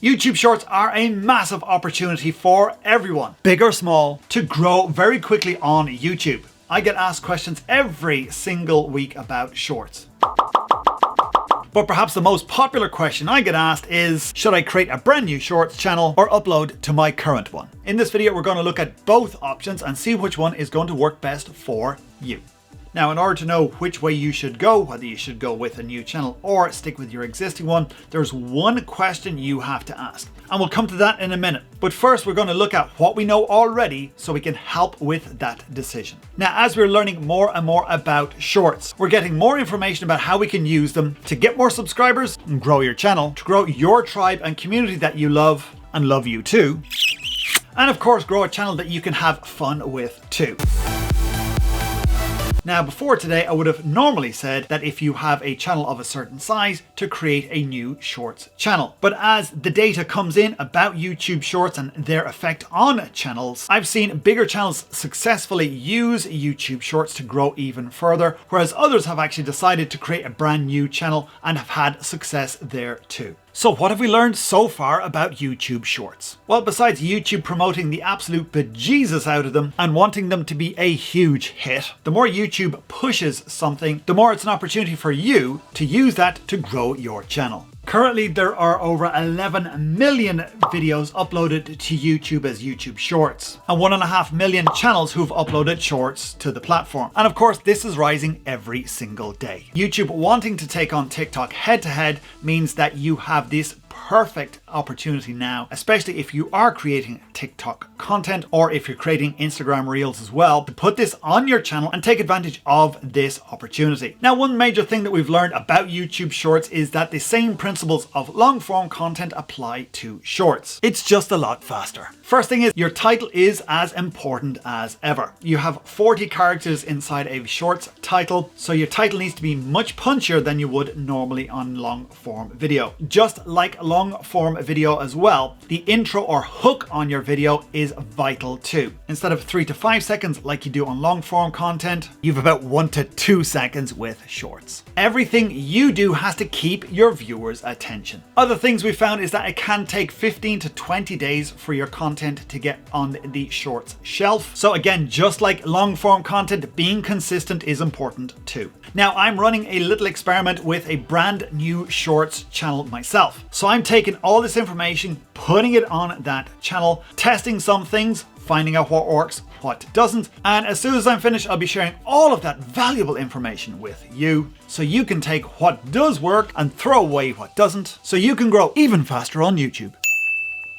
YouTube Shorts are a massive opportunity for everyone, big or small, to grow very quickly on YouTube. I get asked questions every single week about Shorts. But perhaps the most popular question I get asked is, should I create a brand new Shorts channel or upload to my current one? In this video, we're going to look at both options and see which one is going to work best for you. Now, in order to know which way you should go, whether you should go with a new channel or stick with your existing one, there's one question you have to ask. And we'll come to that in a minute. But first, we're going to look at what we know already so we can help with that decision. Now, as we're learning more and more about Shorts, we're getting more information about how we can use them to get more subscribers and grow your channel, to grow your tribe and community that you love and love you too. And of course, grow a channel that you can have fun with too. Now, before today, I would have normally said that if you have a channel of a certain size, to create a new Shorts channel. But as the data comes in about YouTube Shorts and their effect on channels, I've seen bigger channels successfully use YouTube Shorts to grow even further, whereas others have actually decided to create a brand new channel and have had success there too. So what have we learned so far about YouTube Shorts? Well, besides YouTube promoting the absolute bejesus out of them and wanting them to be a huge hit, the more YouTube pushes something, the more it's an opportunity for you to use that to grow your channel. Currently, there are over 11 million videos uploaded to YouTube as YouTube Shorts, and 1.5 million channels who've uploaded Shorts to the platform. And of course, this is rising every single day. YouTube wanting to take on TikTok head-to-head means that you have this perfect opportunity now, especially if you are creating TikTok content or if you're creating Instagram Reels as well, to put this on your channel and take advantage of this opportunity. Now, one major thing that we've learned about YouTube Shorts is that the same principles of long form content apply to Shorts. It's just a lot faster. First thing is, your title is as important as ever. You have 40 characters inside a Shorts title, so your title needs to be much punchier than you would normally on long form video. Just like long form video as well, the intro or hook on your video is vital too. Instead of 3 to 5 seconds like you do on long form content, you've about 1 to 2 seconds with Shorts. Everything you do has to keep your viewers' attention. Other things we found is that it can take 15 to 20 days for your content to get on the Shorts shelf. So again, just like long form content, being consistent is important too. Now, I'm running a little experiment with a brand new Shorts channel myself. So I'm taking all this information, putting it on that channel, testing some things, finding out what works, what doesn't. And as soon as I'm finished, I'll be sharing all of that valuable information with you so you can take what does work and throw away what doesn't, so you can grow even faster on YouTube.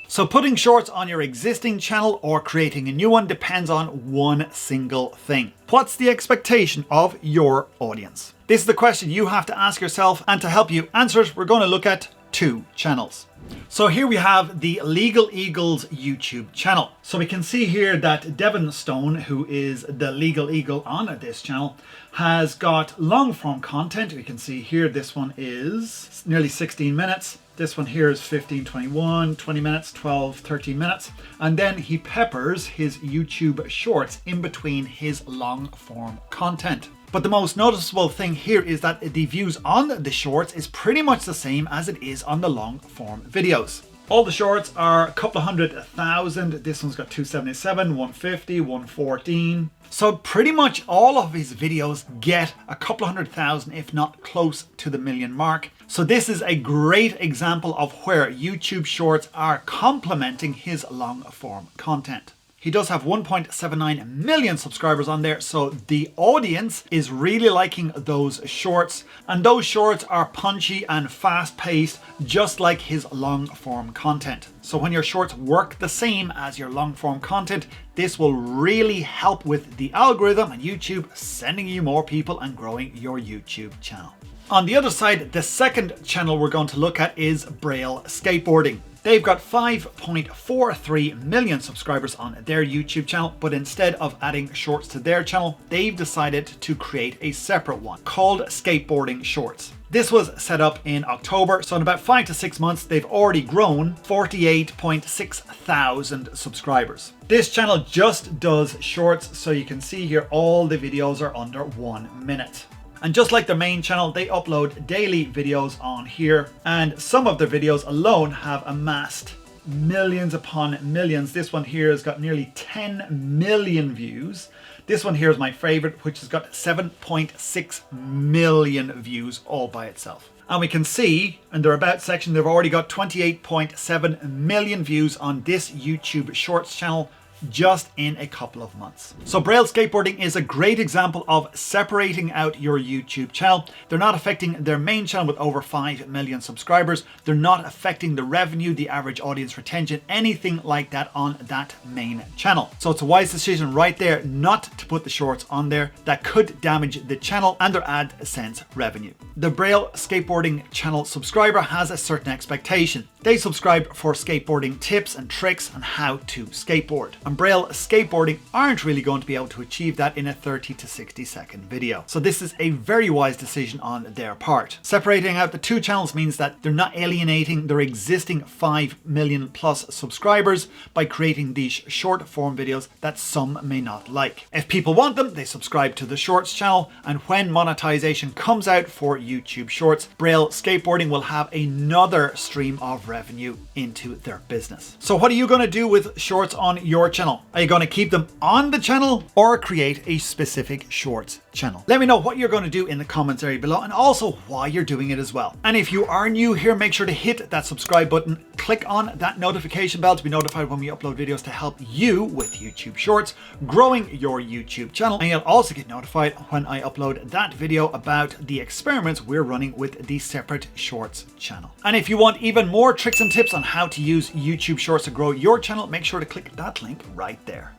So putting Shorts on your existing channel or creating a new one depends on one single thing. What's the expectation of your audience? This is the question you have to ask yourself, and to help you answer it, we're going to look at 2 channels. So here we have the Legal Eagle's YouTube channel. So we can see here that Devon Stone, who is the Legal Eagle on this channel, has got long form content. We can see here this one is nearly 16 minutes. This one here is 15, 21, 20 minutes, 12, 13 minutes. And then he peppers his YouTube Shorts in between his long form content. But the most noticeable thing here is that the views on the Shorts is pretty much the same as it is on the long form videos. All the Shorts are a couple of 100,000. This one's got 277, 150, 114. So pretty much all of his videos get a couple of 100,000, if not close to the million mark. So this is a great example of where YouTube Shorts are complementing his long form content. He does have 1.79 million subscribers on there, so the audience is really liking those Shorts, and those Shorts are punchy and fast paced, just like his long form content. So when your Shorts work the same as your long form content, this will really help with the algorithm and YouTube sending you more people and growing your YouTube channel. On the other side, the second channel we're going to look at is Braille Skateboarding. They've got 5.43 million subscribers on their YouTube channel, but instead of adding Shorts to their channel, they've decided to create a separate one called Skateboarding Shorts. This was set up in October, so in about 5 to 6 months, they've already grown 48.6 thousand subscribers. This channel just does Shorts, so you can see here all the videos are under 1 minute. And just like their main channel, they upload daily videos on here, and some of their videos alone have amassed millions upon millions. This one here has got nearly 10 million views. This one here is my favorite, which has got 7.6 million views all by itself. And we can see in their about section, they've already got 28.7 million views on this YouTube Shorts channel just in a couple of months. So braille skateboarding is a great example of separating out your YouTube channel. They're not affecting their main channel with over 5 million subscribers. They're not affecting the revenue, the average audience retention, anything like that on that main channel. So it's a wise decision right there not to put the shorts on there. That could damage the channel and their AdSense revenue. The braille skateboarding channel subscriber has a certain expectation. They subscribe for skateboarding tips and tricks on how to skateboard. And braille skateboarding aren't really going to be able to achieve that in a 30 to 60 second video. So this is a very wise decision on their part. Separating out the two channels means that they're not alienating their existing 5 million plus subscribers by creating these short form videos that some may not like. If people want them, they subscribe to the Shorts channel, and when monetization comes out for YouTube Shorts, braille skateboarding will have another stream of revenue into their business. So what are you going to do with shorts on your channel? Are you going to keep them on the channel or create a specific shorts channel? Let me know what you're going to do in the comments area below, and also why you're doing it as well. And if you are new here, make sure to hit that subscribe button, click on that notification bell to be notified when we upload videos to help you with YouTube Shorts, growing your YouTube channel. And you'll also get notified when I upload that video about the experiments we're running with the separate Shorts channel. And if you want even more tricks and tips on how to use YouTube Shorts to grow your channel, make sure to click that link right there.